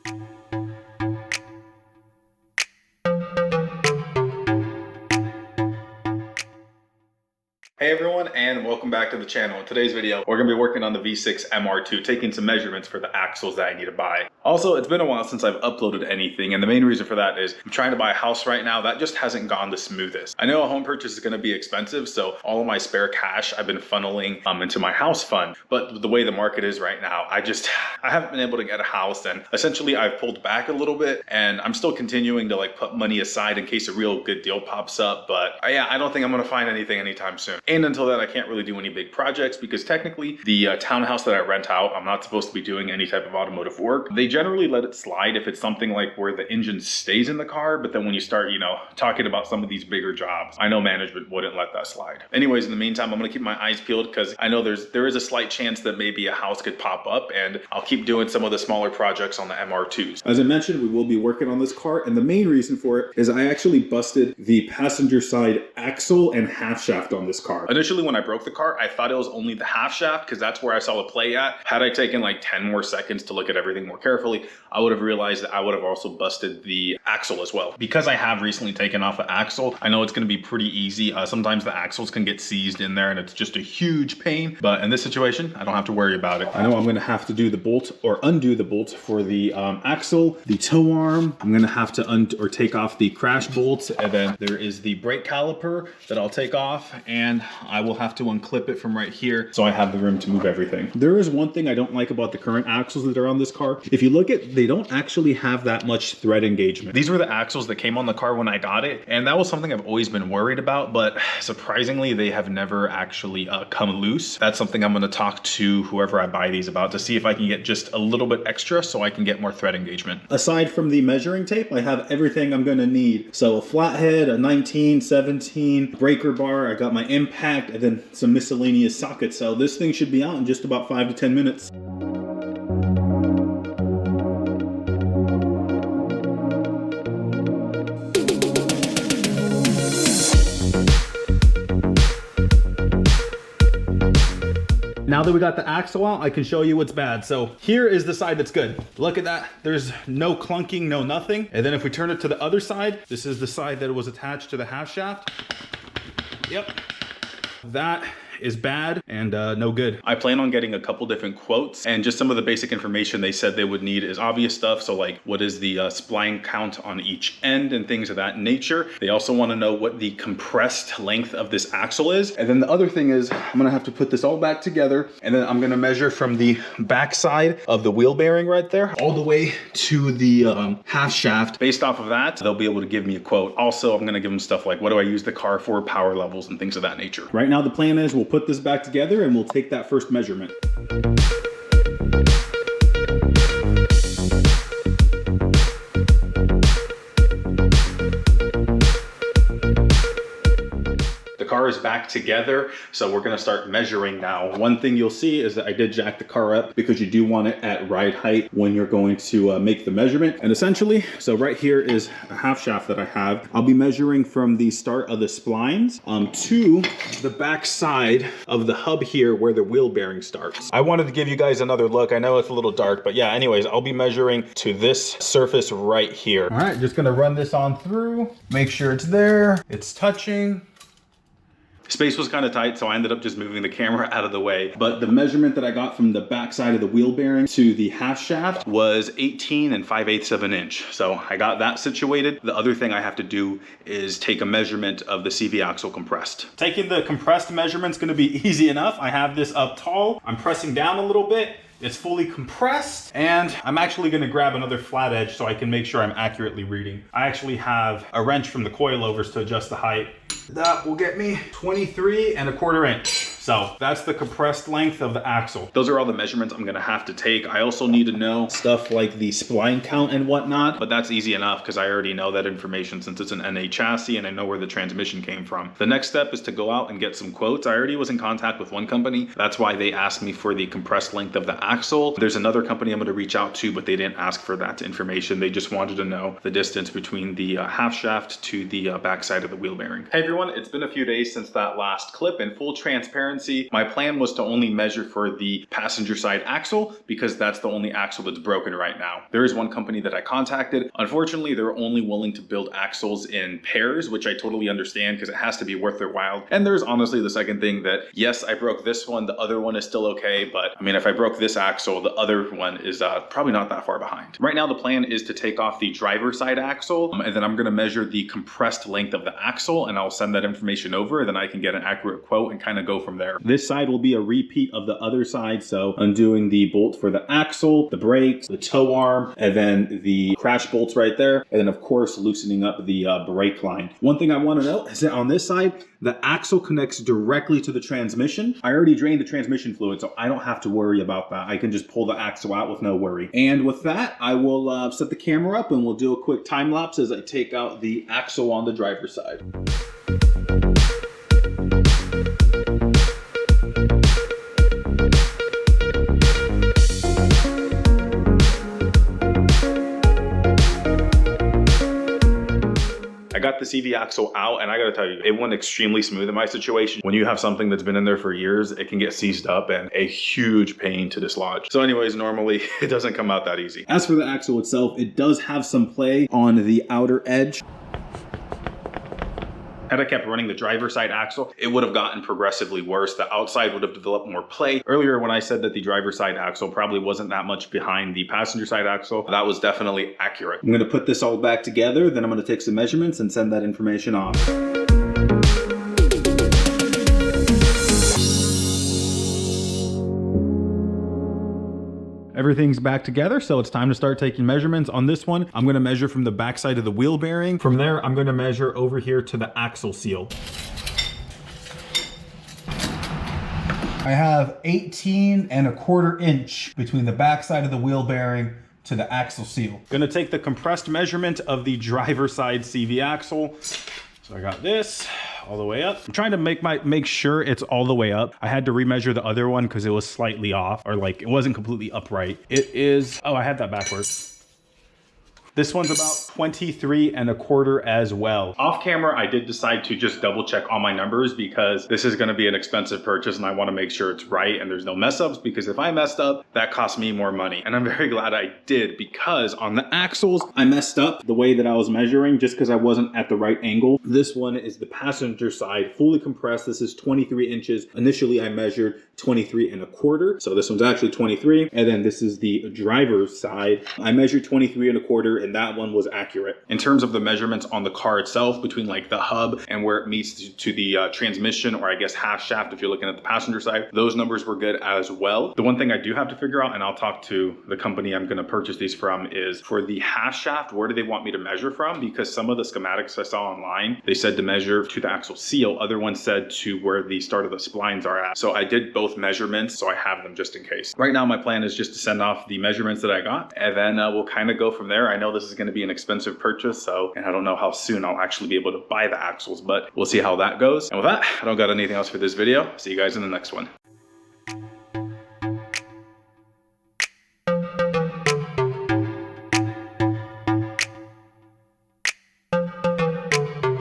Hey everyone, and welcome back to the channel. In today's video, we're going to be working on the V6 MR2, taking some measurements for the axles that I need to buy. Also, it's been a while since I've uploaded anything, and the main reason for that is I'm trying to buy a house right now that just hasn't gone the smoothest. I know a home purchase is going to be expensive, so all of my spare cash I've been funneling into my house fund. But the way the market is right now, I haven't been able to get a house, and essentially I've pulled back a little bit, and I'm still continuing to put money aside in case a real good deal pops up. But yeah, I don't think I'm going to find anything anytime soon. And until then, I can't really do any big projects because technically the townhouse that I rent out, I'm not supposed to be doing any type of automotive work. They generally let it slide if it's something like where the engine stays in the car, but then when you start, talking about some of these bigger jobs, I know management wouldn't let that slide. Anyways, in the meantime, I'm gonna keep my eyes peeled because I know there is a slight chance that maybe a house could pop up, and I'll keep doing some of the smaller projects on the MR2s. As I mentioned, we will be working on this car, and the main reason for it is I actually busted the passenger side axle and half shaft on this car. Initially, when I broke the car, I thought it was only the half shaft because that's where I saw the play at. Had I taken like 10 more seconds to look at everything more carefully, I would have realized that I would have also busted the axle as well. Because I have recently taken off an axle, I know it's going to be pretty easy. Sometimes the axles can get seized in there and it's just a huge pain. But in this situation, I don't have to worry about it. I know I'm going to have to do the bolt or undo the bolt for the axle, the tow arm. I'm going to have to take off the crash bolts, and then there is the brake caliper that I'll take off, and I will have to unclip it from right here so I have the room to move everything. There is one thing I don't like about the current axles that are on this car. If you look at, they don't actually have that much thread engagement. These were the axles that came on the car when I got it, and that was something I've always been worried about, but surprisingly, they have never actually come loose. That's something I'm gonna talk to whoever I buy these about to see if I can get just a little bit extra so I can get more thread engagement. Aside from the measuring tape, I have everything I'm gonna need. So a flathead, a 19, 17, breaker bar, I got my impact, and then some miscellaneous sockets. So this thing should be out in just about 5 to 10 minutes. Now that we got the axle out, I can show you what's bad. So here is the side that's good. Look at that. There's no clunking, no nothing. And then if we turn it to the other side, this is the side that was attached to the half shaft. Yep. That is bad and no good. I plan on getting a couple different quotes, and just some of the basic information they said they would need is obvious stuff. So like, what is the spline count on each end and things of that nature. They also want to know what the compressed length of this axle is. And then the other thing is I'm gonna have to put this all back together, and then I'm gonna measure from the back side of the wheel bearing right there all the way to the half shaft. Based off of that, they'll be able to give me a quote. Also, I'm gonna give them stuff like, what do I use the car for, power levels and things of that nature. Right now the plan is we'll put this back together and we'll take that first measurement. Car is back together, so we're going to start measuring now. One thing you'll see is that I did jack the car up because you do want it at ride height when you're going to make the measurement. And essentially, so right here is a half shaft that I have. I'll be measuring from the start of the splines to the back side of the hub here where the wheel bearing starts. I wanted to give you guys another look. I know it's a little dark, but yeah, anyways, I'll be measuring to this surface right here. All right, just going to run this on through, make sure it's there, it's touching. Space was kind of tight, so I ended up just moving the camera out of the way. But the measurement that I got from the back side of the wheel bearing to the half shaft was 18 5/8 of an inch. So I got that situated. The other thing I have to do is take a measurement of the CV axle compressed. Taking the compressed measurement's gonna be easy enough. I have this up tall. I'm pressing down a little bit. It's fully compressed, and I'm actually gonna grab another flat edge so I can make sure I'm accurately reading. I actually have a wrench from the coilovers to adjust the height. That will get me 23 1/4 inch. So that's the compressed length of the axle. Those are all the measurements I'm gonna have to take. I also need to know stuff like the spline count and whatnot, but that's easy enough because I already know that information since it's an NA chassis and I know where the transmission came from. The next step is to go out and get some quotes. I already was in contact with one company. That's why they asked me for the compressed length of the axle. There's another company I'm gonna reach out to, but they didn't ask for that information. They just wanted to know the distance between the half shaft to the back side of the wheel bearing. Hey everyone, it's been a few days since that last clip. In full transparency, transparency, my plan was to only measure for the passenger side axle because that's the only axle that's broken right now. There is one company that I contacted. Unfortunately, they're only willing to build axles in pairs, which I totally understand because it has to be worth their while. And there's honestly the second thing that, yes, I broke this one, the other one is still okay, but I mean, if I broke this axle, the other one is probably not that far behind. Right now, the plan is to take off the driver's side axle, and then I'm gonna measure the compressed length of the axle, and I'll send that information over, then I can get an accurate quote and kind of go from there. This side will be a repeat of the other side, so undoing the bolt for the axle, the brakes, the tow arm, and then the crash bolts right there, and then of course loosening up the brake line. One thing I want to note is that on this side, the axle connects directly to the transmission. I already drained the transmission fluid, so I don't have to worry about that. I can just pull the axle out with no worry. And with that, I will set the camera up and we'll do a quick time lapse as I take out the axle on the driver's side. I got the CV axle out, and I gotta tell you, it went extremely smooth in my situation. When you have something that's been in there for years, it can get seized up and a huge pain to dislodge. So anyways, normally it doesn't come out that easy. As for the axle itself, it does have some play on the outer edge. Had I kept running the driver's side axle, it would have gotten progressively worse. The outside would have developed more play. Earlier when I said that the driver's side axle probably wasn't that much behind the passenger side axle, that was definitely accurate. I'm gonna put this all back together, then I'm gonna take some measurements and send that information off. Everything's back together, so it's time to start taking measurements. On this one, I'm gonna measure from the backside of the wheel bearing. From there, I'm gonna measure over here to the axle seal. I have 18¼ inch between the backside of the wheel bearing to the axle seal. Gonna take the compressed measurement of the driver's side CV axle. So I got this all the way up. I'm trying to make sure it's all the way up. I had to remeasure the other one because it was slightly off, or like it wasn't completely upright. It is, oh, I had that backwards. This one's about 23¼ as well. Off camera, I did decide to just double check all my numbers because this is gonna be an expensive purchase and I wanna make sure it's right and there's no mess ups, because if I messed up, that cost me more money. And I'm very glad I did, because on the axles, I messed up the way that I was measuring just because I wasn't at the right angle. This one is the passenger side, fully compressed. This is 23 inches. Initially, I measured 23¼ so this one's actually 23, and then this is the driver's side. I measured 23¼ and that one was accurate. In terms of the measurements on the car itself, between like the hub and where it meets to the transmission, or I guess half shaft if you're looking at the passenger side, those numbers were good as well. The one thing I do have to figure out, and I'll talk to the company I'm going to purchase these from, is for the half shaft, where do they want me to measure from? Because some of the schematics I saw online, they said to measure to the axle seal, other ones said to where the start of the splines are at. So I did both measurements, so I have them just in case. Right now my plan is just to send off the measurements that I got, and then we'll kind of go from there. I know this is going to be an expensive purchase, so, and I don't know how soon I'll actually be able to buy the axles, but we'll see how that goes. And with that, I don't got anything else for this video. See you guys in the next one.